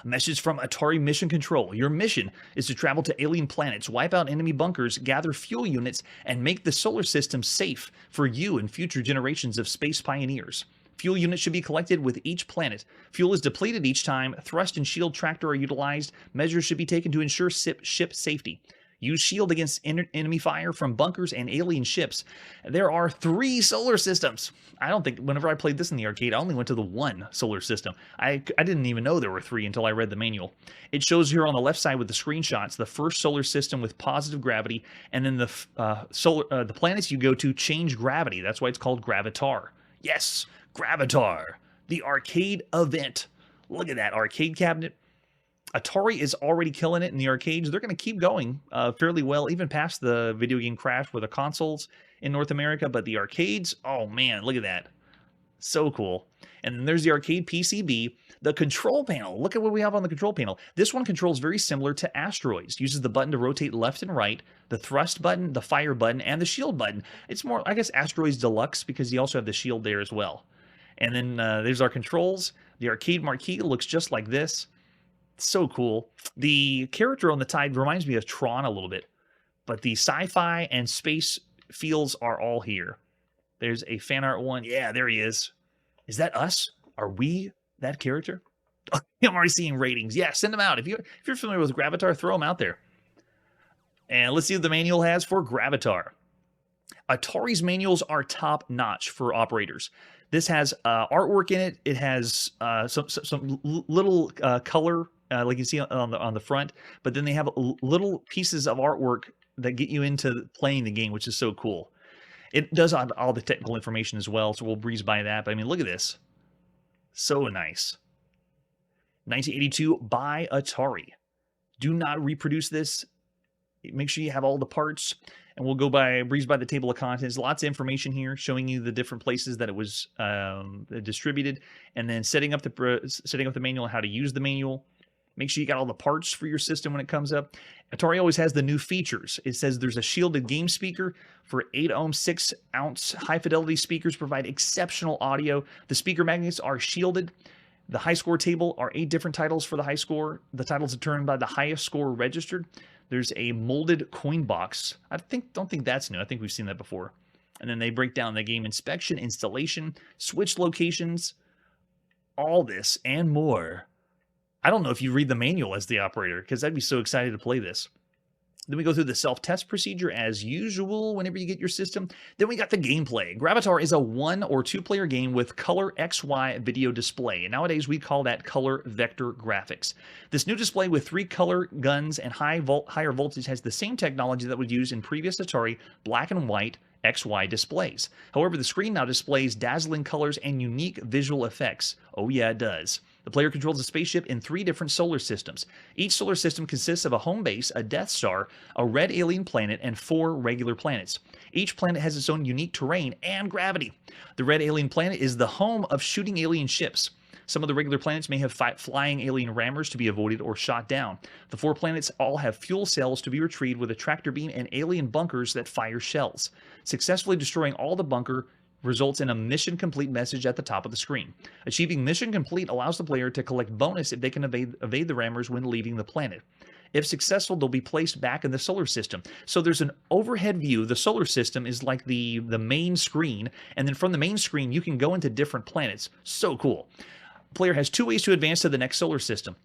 A message from Atari Mission Control. Your mission is to travel to alien planets, wipe out enemy bunkers, gather fuel units, and make the solar system safe for you and future generations of space pioneers. Fuel units should be collected with each planet. Fuel is depleted each time. Thrust and shield tractor are utilized. Measures should be taken to ensure ship safety. Use shield against enemy fire from bunkers and alien ships. There are 3 solar systems. I don't think, whenever I played this in the arcade, I only went to the 1 solar system. I didn't even know there were 3 until I read the manual. It shows here on the left side with the screenshots, the first solar system with positive gravity, and then the planets you go to change gravity. That's why it's called Gravitar. Yes, Gravitar, the arcade event. Look at that arcade cabinet. Atari is already killing it in the arcades. They're going to keep going fairly well, even past the video game crash for the consoles in North America. But the arcades, oh man, look at that. So cool. And then there's the arcade PCB. The control panel, look at what we have on the control panel. This one controls very similar to Asteroids. Uses the button to rotate left and right, the thrust button, the fire button, and the shield button. It's more, I guess, Asteroids Deluxe because you also have the shield there as well. And then there's our controls. The arcade marquee looks just like this. So cool. The character on the side reminds me of Tron a little bit, but the sci-fi and space feels are all here. There's a fan art one. Yeah, there he is. Is that us? Are we that character? Oh, I'm already seeing ratings. Yeah, send them out. If you're familiar with Gravitar, throw them out there. And let's see what the manual has for Gravitar. Atari's manuals are top-notch for operators. This has artwork in it. It has some little color, like you see on the front, but then they have little pieces of artwork that get you into playing the game, which is so cool. It does have all the technical information as well, so we'll breeze by that. But I mean, look at this. So nice. 1982 by Atari. Do not reproduce this. Make sure you have all the parts. And we'll go breeze by the table of contents. Lots of information here showing you the different places that it was distributed, and then setting up the manual, how to use the manual. Make sure you got all the parts for your system when it comes up. Atari always has the new features. It says there's a shielded game speaker for 8-ohm, 6-ounce high-fidelity speakers provide exceptional audio. The speaker magnets are shielded. The high score table are 8 different titles for the high score. The titles determined by the highest score registered. There's a molded coin box. Don't think that's new. I think we've seen that before. And then they break down the game inspection, installation, switch locations, all this and more. I don't know if you read the manual as the operator, because I'd be so excited to play this. Then we go through the self-test procedure as usual whenever you get your system. Then we got the gameplay. Gravitar is a 1 or 2-player game with color XY video display. And nowadays we call that color vector graphics. This new display with 3 color guns and higher voltage has the same technology that was used in previous Atari black and white XY displays. However, the screen now displays dazzling colors and unique visual effects. Oh yeah, it does. The player controls a spaceship in 3 different solar systems. Each solar system consists of a home base, a Death Star, a red alien planet, and 4 regular planets. Each planet has its own unique terrain and gravity. The red alien planet is the home of shooting alien ships. Some of the regular planets may have flying alien rammers to be avoided or shot down. The 4 planets all have fuel cells to be retrieved with a tractor beam and alien bunkers that fire shells. Successfully destroying all the bunker results in a mission complete message at the top of the screen. Achieving mission complete allows the player to collect bonus if they can evade the rammers when leaving the planet. If successful, they'll be placed back in the solar system. So there's an overhead view. The solar system is like the main screen, and then from the main screen you can go into different planets. So cool. The player has 2 ways to advance to the next solar system.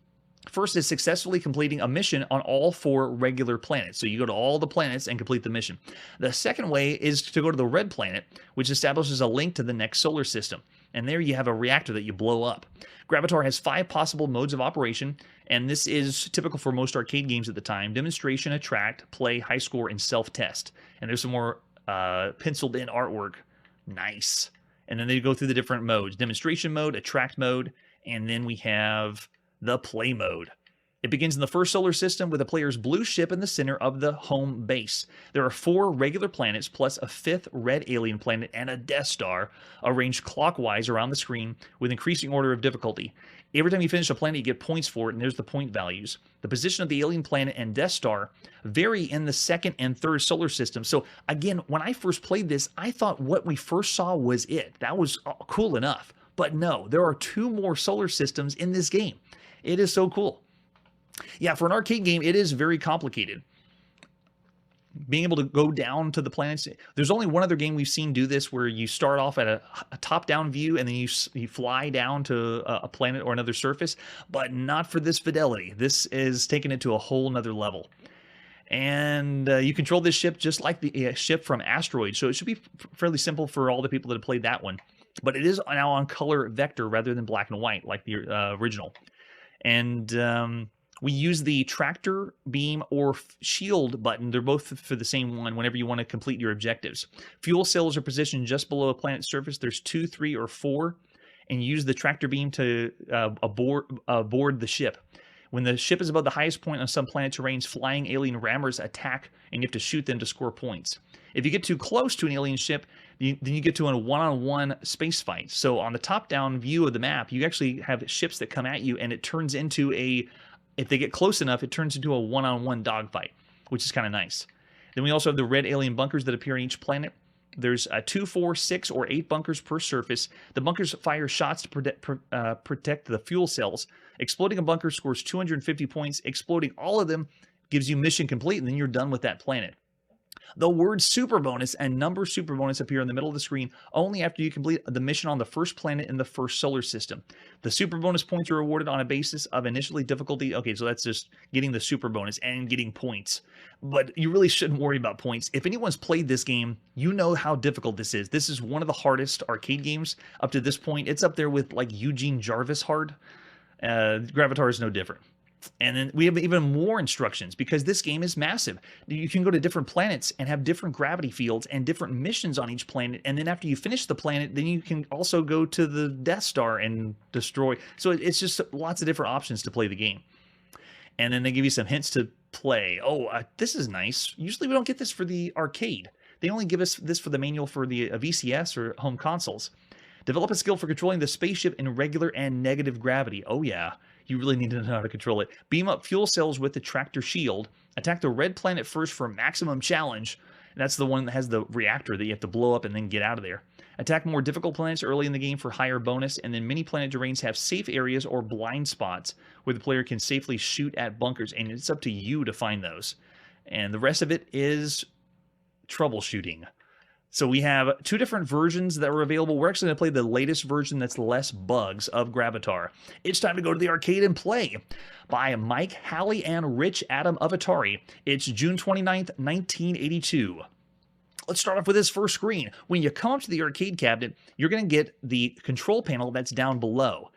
First is successfully completing a mission on all 4 regular planets. So you go to all the planets and complete the mission. The second way is to go to the red planet, which establishes a link to the next solar system. And there you have a reactor that you blow up. Gravitar has 5 possible modes of operation, and this is typical for most arcade games at the time. Demonstration, attract, play, high score, and self-test. And there's some more penciled in artwork. Nice. And then they go through the different modes. Demonstration mode, attract mode, and then we have the play mode. It begins in the first solar system with the player's blue ship in the center of the home base. There are 4 regular planets plus a 5th red alien planet and a Death Star arranged clockwise around the screen with increasing order of difficulty. Every time you finish a planet, you get points for it, and there's the point values. The position of the alien planet and Death Star vary in the 2nd and 3rd solar system. So again, when I first played this, I thought what we first saw was it. That was cool enough. But no, there are 2 more solar systems in this game. It is so cool. Yeah, for an arcade game, it is very complicated. Being able to go down to the planets. There's only one other game we've seen do this where you start off at a top-down view and then you fly down to a planet or another surface, but not for this fidelity. This is taking it to a whole nother level. And you control this ship just like the ship from Asteroid, so it should be fairly simple for all the people that have played that one. But it is now on color vector rather than black and white like the original. And we use the tractor, beam, or shield button. They're both for the same one whenever you want to complete your objectives. Fuel cells are positioned just below a planet's surface. There's 2, 3, or 4, and use the tractor beam to board the ship. When the ship is above the highest point on some planet terrains, flying alien rammers attack, and you have to shoot them to score points. If you get too close to an alien ship, then you get to a one-on-one space fight. So on the top-down view of the map, you actually have ships that come at you, and it turns into if they get close enough, it turns into a one-on-one dogfight, which is kind of nice. Then we also have the red alien bunkers that appear on each planet. There's 2, 4, 6, or 8 bunkers per surface. The bunkers fire shots to protect the fuel cells. Exploding a bunker scores 250 points. Exploding all of them gives you mission complete, and then you're done with that planet. The word super bonus and number super bonus appear in the middle of the screen only after you complete the mission on the first planet in the first solar system. The super bonus points are awarded on a basis of initially difficulty. Okay, so that's just getting the super bonus and getting points. But you really shouldn't worry about points. If anyone's played this game, you know how difficult this is. This is one of the hardest arcade games up to this point. It's up there with like Eugene Jarvis hard. Gravitar is no different. And then we have even more instructions because this game is massive. You can go to different planets and have different gravity fields and different missions on each planet. And then after you finish the planet, then you can also go to the Death Star and destroy. So it's just lots of different options to play the game. And then they give you some hints to play. Oh, this is nice. Usually we don't get this for the arcade. They only give us this for the manual for the VCS or home consoles. Develop a skill for controlling the spaceship in regular and negative gravity. Oh yeah. You really need to know how to control it. Beam up fuel cells with the tractor shield. Attack the red planet first for maximum challenge. That's the one that has the reactor that you have to blow up and then get out of there. Attack more difficult planets early in the game for higher bonus, and then many planet terrains have safe areas or blind spots where the player can safely shoot at bunkers, and it's up to you to find those. And the rest of it is troubleshooting. So we have 2 different versions that were available. We're actually going to play the latest version that's less bugs of Gravitar. It's time to go to the arcade and play by Mike, Hallie, and Rich Adam of Atari. It's June 29th, 1982. Let's start off with this first screen. When you come up to the arcade cabinet, you're going to get the control panel that's down below.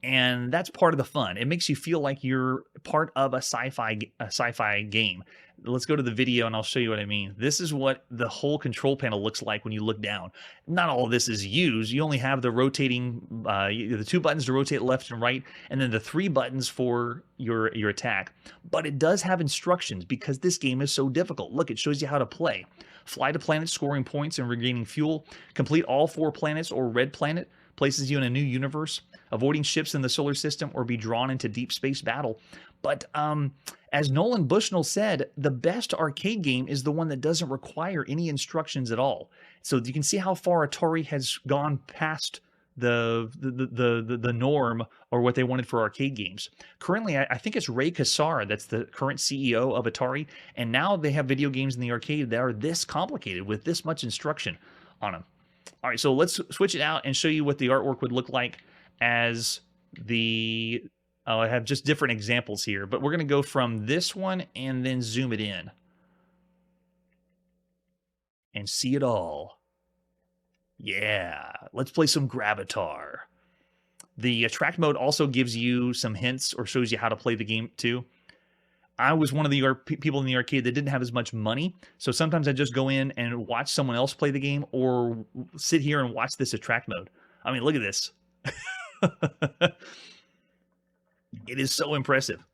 And that's part of the fun. It makes you feel like you're part of a sci-fi game. Let's go to the video and I'll show you what I mean. This is what the whole control panel looks like when you look down. Not all of this is used. You only have the rotating, the 2 buttons to rotate left and right, and then the 3 buttons for your attack. But it does have instructions because this game is so difficult. Look, it shows you how to play. Fly to planets, scoring points and regaining fuel. Complete all 4 planets or red planet. Places you in a new universe, avoiding ships in the solar system, or be drawn into deep space battle. But as Nolan Bushnell said, the best arcade game is the one that doesn't require any instructions at all. So you can see how far Atari has gone past the norm or what they wanted for arcade games. Currently, I think it's Ray Kassar that's the current CEO of Atari, and now they have video games in the arcade that are this complicated with this much instruction on them. All right, so let's switch it out and show you what the artwork would look like as the... I have just different examples here, but we're going to go from this one and then zoom it in and see it all. Yeah, let's play some Gravitar. The track mode also gives you some hints or shows you how to play the game too. I was one of the people in the arcade that didn't have as much money, so sometimes I just go in and watch someone else play the game or sit here and watch this attract mode. I mean, look at this. It is so impressive.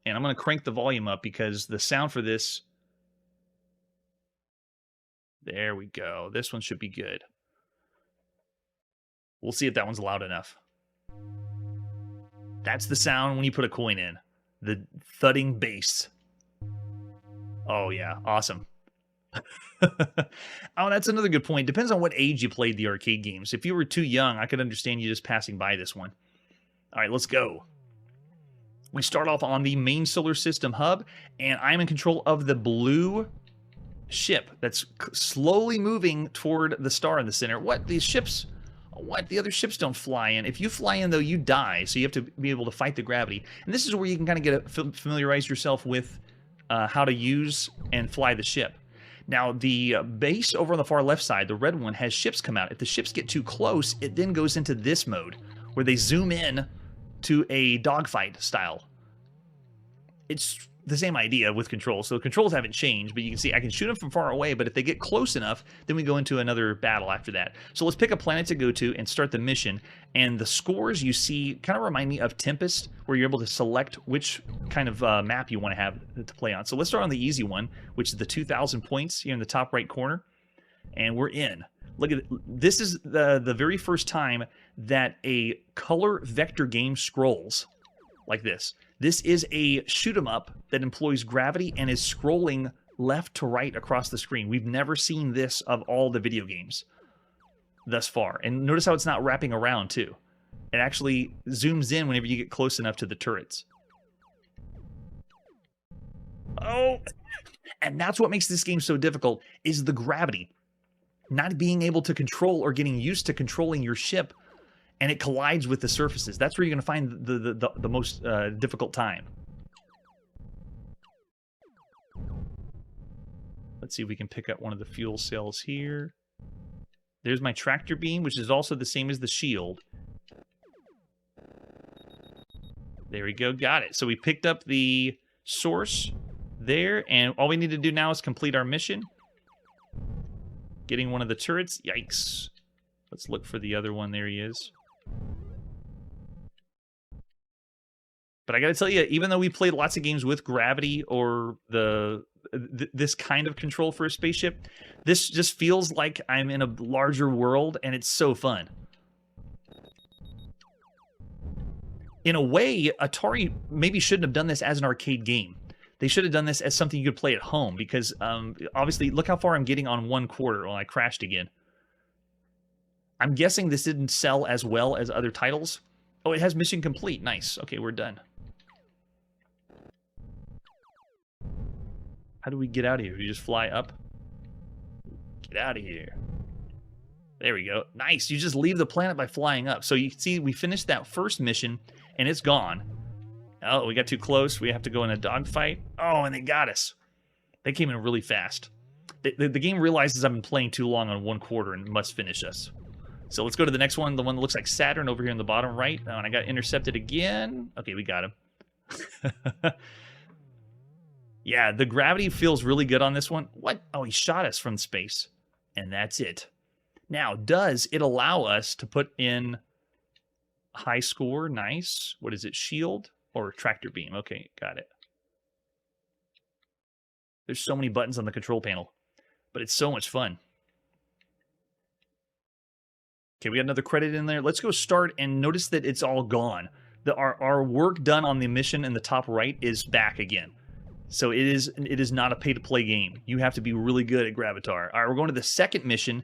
And I'm going to crank the volume up because the sound for this... There we go. This one should be good. We'll see if that one's loud enough. That's the sound when you put a coin in. The thudding bass. Oh, yeah. Awesome. Oh, that's another good point. Depends on what age you played the arcade games. If you were too young, I could understand you just passing by this one. All right, let's go. We start off on the main solar system hub, and I'm in control of the blue ship that's slowly moving toward the star in the center. What? These ships... What? The other ships don't fly in. If you fly in, though, you die, so you have to be able to fight the gravity. And this is where you can kind of get familiarize yourself with how to use and fly the ship. Now, the base over on the far left side, the red one, has ships come out. If the ships get too close, it then goes into this mode, where they zoom in to a dogfight style. It's the same idea with controls. So the controls haven't changed, but you can see I can shoot them from far away, but if they get close enough, then we go into another battle after that. So let's pick a planet to go to and start the mission. And the scores you see kind of remind me of Tempest, where you're able to select which kind of map you want to have to play on. So let's start on the easy one, which is the 2,000 points here in the top right corner. And we're in. Look at it. This is the very first time that a color vector game scrolls like this. This is a shoot 'em up that employs gravity and is scrolling left to right across the screen. We've never seen this of all the video games thus far. And notice how it's not wrapping around, too. It actually zooms in whenever you get close enough to the turrets. Oh! And that's what makes this game so difficult, is the gravity. Not being able to control or getting used to controlling your ship, and it collides with the surfaces. That's where you're going to find the most difficult time. Let's see if we can pick up one of the fuel cells here. There's my tractor beam, which is also the same as the shield. There we go, got it. So we picked up the source there, and all we need to do now is complete our mission. Getting one of the turrets. Yikes. Let's look for the other one. There he is. But I gotta tell you, even though we played lots of games with gravity or this kind of control for a spaceship, this just feels like I'm in a larger world, and it's so fun. In a way, Atari maybe shouldn't have done this as an arcade game. They should have done this as something you could play at home, because obviously, look how far I'm getting on 1/4. Well, I crashed again. I'm guessing this didn't sell as well as other titles. Oh, it has mission complete. Nice. Okay, we're done. How do we get out of here? We just fly up? Get out of here. There we go. Nice. You just leave the planet by flying up. So you can see we finished that first mission, and it's gone. Oh, we got too close. We have to go in a dogfight. Oh, and they got us. They came in really fast. The game realizes I've been playing too long on 1/4 and must finish us. So let's go to the next one, the one that looks like Saturn over here in the bottom right. Oh, and I got intercepted again. Okay, we got him. Yeah, the gravity feels really good on this one. What? Oh, he shot us from space. And that's it. Now, does it allow us to put in high score? Nice. What is it? Shield or tractor beam? Okay, got it. There's so many buttons on the control panel, but it's so much fun. Okay, we got another credit in there. Let's go start, and notice that it's all gone. Our work done on the mission in the top right is back again. So it is not a pay-to-play game. You have to be really good at Gravitar. All right, we're going to the second mission.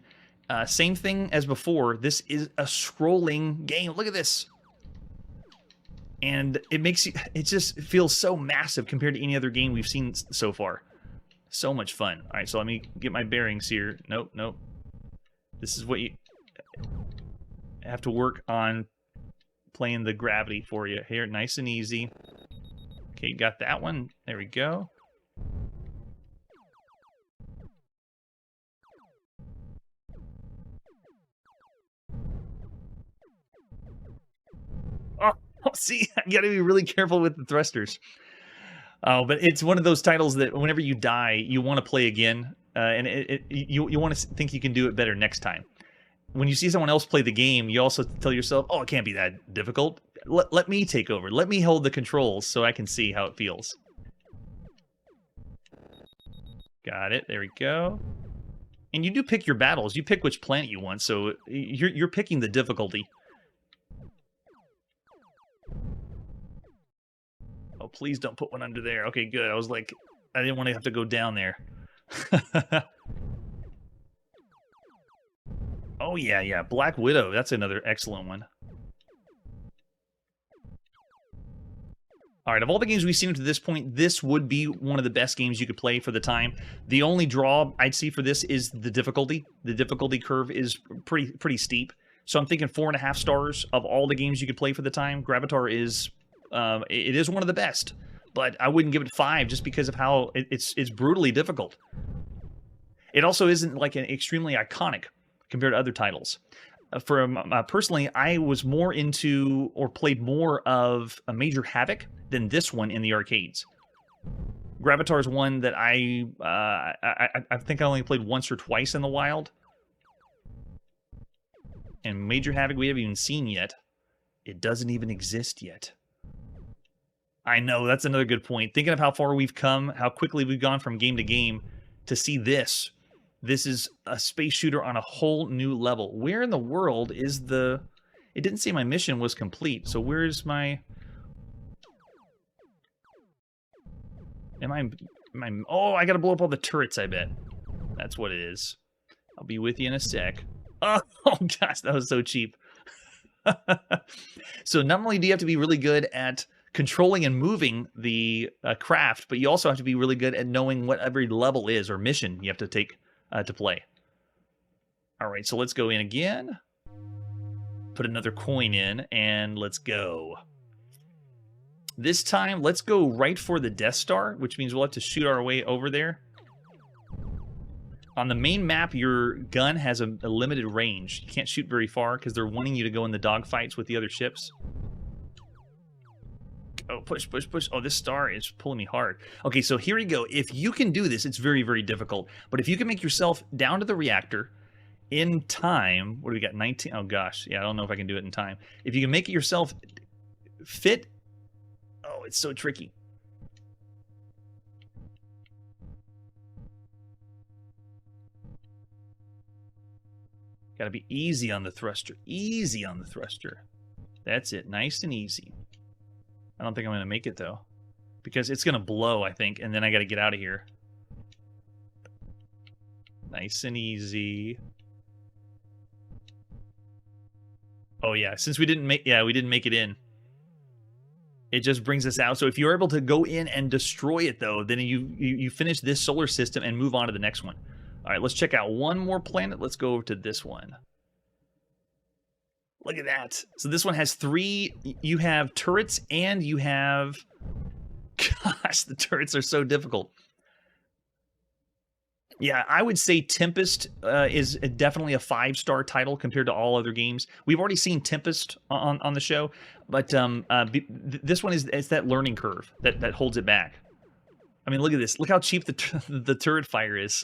Same thing as before. This is a scrolling game. Look at this. And it just feels so massive compared to any other game we've seen so far. So much fun. All right, so let me get my bearings here. Nope, nope. This is what you have to work on, playing the gravity for you here. Nice and easy. Okay, got that one. There we go. Oh, see, you gotta be really careful with the thrusters. But it's one of those titles that whenever you die, you want to play again, and you want to think you can do it better next time. When you see someone else play the game, you also tell yourself, oh, it can't be that difficult. Let me take over. Let me hold the controls so I can see how it feels. Got it. There we go. And you do pick your battles. You pick which planet you want, so you're picking the difficulty. Oh, please don't put one under there. Okay, good. I was like, I didn't want to have to go down there. Oh, yeah, yeah. Black Widow. That's another excellent one. All right, of all the games we've seen to this point, this would be one of the best games you could play for the time. The only draw I'd see for this is the difficulty. The difficulty curve is pretty steep. So I'm thinking 4.5 stars of all the games you could play for the time. Gravitar is, it is one of the best, but I wouldn't give it 5 just because of how it's brutally difficult. It also isn't like an extremely iconic compared to other titles. Personally, I was more into or played more of a Major Havoc than this one in the arcades. Gravitar is one that I think I only played once or twice in the wild. And Major Havoc we haven't even seen yet. It doesn't even exist yet. I know, that's another good point. Thinking of how far we've come, how quickly we've gone from game to game, to see this. This is a space shooter on a whole new level. Where in the world is the... It didn't say my mission was complete, so where's my... Oh, I gotta blow up all the turrets, I bet. That's what it is. I'll be with you in a sec. Oh gosh, that was so cheap. So not only do you have to be really good at controlling and moving the craft, but you also have to be really good at knowing what every level is or mission you have to take to play. All right, so let's go in again. Put another coin in, and let's go. This time, let's go right for the Death Star, which means we'll have to shoot our way over there. On the main map, your gun has a limited range. You can't shoot very far because they're wanting you to go in the dogfights with the other ships. Oh, push, push, push. Oh, this star is pulling me hard. Okay, so here you go. If you can do this, it's very, very difficult. But if you can make yourself down to the reactor in time... What do we got? 19? Oh, gosh. Yeah, I don't know if I can do it in time. If you can make it yourself fit... Oh, it's so tricky. Gotta be easy on the thruster. Easy on the thruster. That's it. Nice and easy. I don't think I'm going to make it, though. Because it's going to blow, I think, and then I got to get out of here. Nice and easy. Oh, yeah. Since we didn't make... Yeah, we didn't make it in. It just brings us out. So if you're able to go in and destroy it, though, then you finish this solar system and move on to the next one. All right, let's check out one more planet. Let's go over to this one. Look at that. So this one has 3... You have turrets and you have... Gosh, the turrets are so difficult. Yeah, I would say Tempest is definitely a 5-star title compared to all other games. We've already seen Tempest on the show, but this one is that learning curve that holds it back. I mean, look at this. Look how cheap the turret fire is.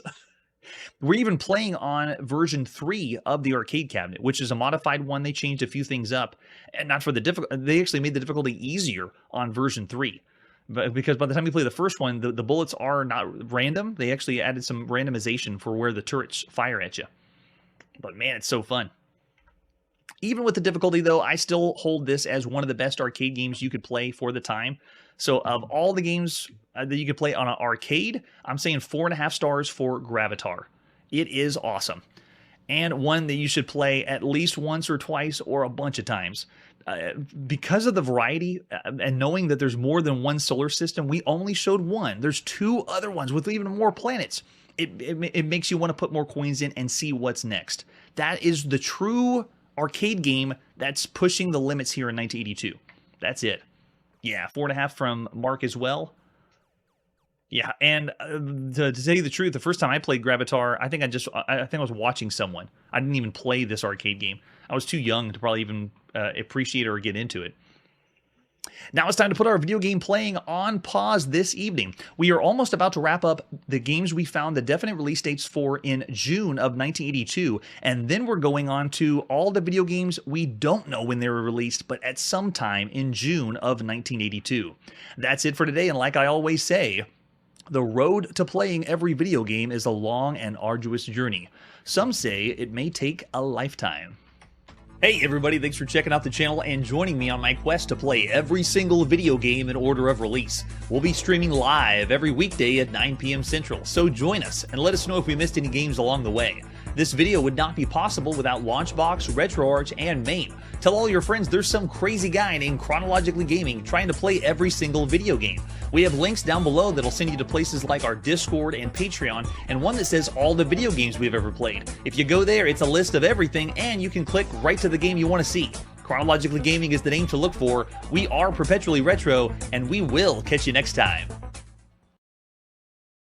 We're even playing on version 3 of the arcade cabinet, which is a modified one. They changed a few things up, and not for the difficult. They actually made the difficulty easier on version 3. But because by the time you play the first one, the bullets are not random. They actually added some randomization for where the turrets fire at you. But man, it's so fun. Even with the difficulty, though, I still hold this as one of the best arcade games you could play for the time. So of all the games that you could play on an arcade, I'm saying 4.5 stars for Gravitar. It is awesome. And one that you should play at least once or twice or a bunch of times. Because of the variety and knowing that there's more than one solar system, we only showed one. There's 2 other ones with even more planets. It makes you want to put more coins in and see what's next. That is the true arcade game that's pushing the limits here in 1982. That's it. Yeah, 4.5 from Mark as well. Yeah, and to tell you the truth, the first time I played Gravitar, I think I was watching someone. I didn't even play this arcade game. I was too young to probably even appreciate it or get into it. Now it's time to put our video game playing on pause this evening. We are almost about to wrap up the games we found the definite release dates for in June of 1982, and then we're going on to all the video games we don't know when they were released, but at some time in June of 1982. That's it for today, and like I always say, the road to playing every video game is a long and arduous journey. Some say it may take a lifetime. Hey everybody, thanks for checking out the channel and joining me on my quest to play every single video game in order of release. We'll be streaming live every weekday at 9 p.m. Central, so join us and let us know if we missed any games along the way. This video would not be possible without Launchbox, RetroArch, and MAME. Tell all your friends there's some crazy guy named Chronologically Gaming trying to play every single video game. We have links down below that'll send you to places like our Discord and Patreon, and one that says all the video games we've ever played. If you go there, it's a list of everything, and you can click right to the game you want to see. Chronologically Gaming is the name to look for. We are perpetually retro, and we will catch you next time.